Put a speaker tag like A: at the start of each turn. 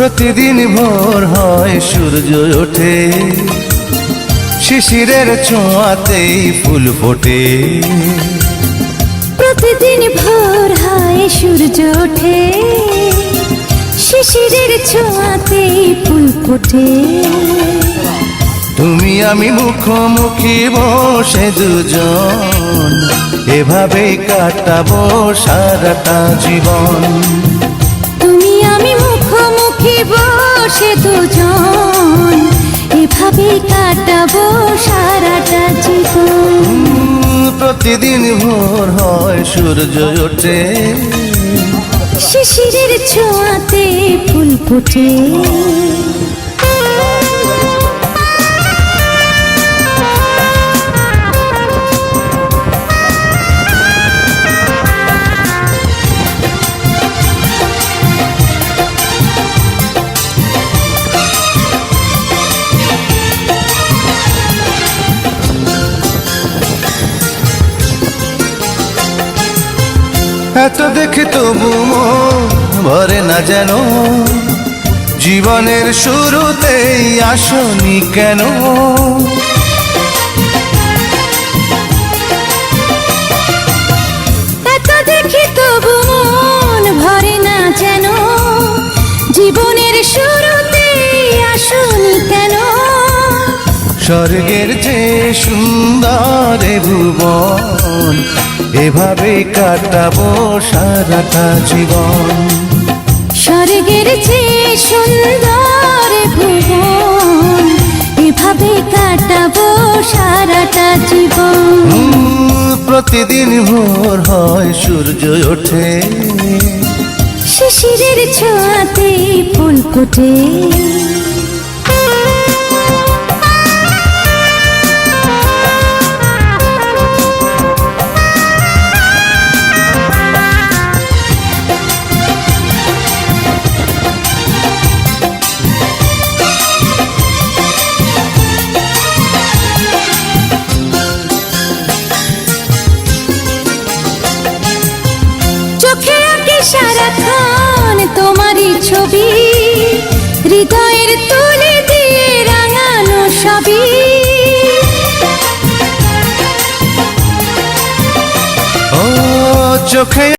A: প্রতিদিন ভোর হয় সূর্য ওঠে, শিশিরের ছোঁয়াতেই ফুল ফোটে।
B: প্রতিদিন ভোর হয় সূর্য ওঠে, শিশিরের ছোঁয়াতেই ফুল ফোটে।
A: তুমি আমি মুখোমুখি বসে দুজন, এভাবেই কাটাবো সারাটা জীবন।
B: তুমি আমি মুখোমুখি বসে দুজন, এভাবেই কাটাবো সারাটা জীবন।
A: প্রতিদিন ভোর হয় সূর্য ওঠে,
B: শিশিরের ছোঁয়াতে ফুল ফোটে।
A: এত দেখে তবু মন ভরে না যেন, জীবনের শুরুতেই আসনি কেন?
B: এত দেখে তবু মন ভরে না যেন, জীবনের শুরুতেই আসনি কেন?
A: স্বর্গের যে সুন্দর এ ভুবন, এভাবে কাটাবো সারাটা জীবন।
B: স্বর্গের যে সুন্দর ভুবন, এভাবে কাটাবো সারাটা জীবন।
A: প্রতিদিন ভোর হয় সূর্য ওঠে,
B: শিশিরের ছোঁয়াতে ফুল ফোটে। চোখে আঁকি সারাক্ষণ তোমারই ছবি, হৃদয়ের তুলে দিয়ে রাঙানো সবই।
A: ও চোখে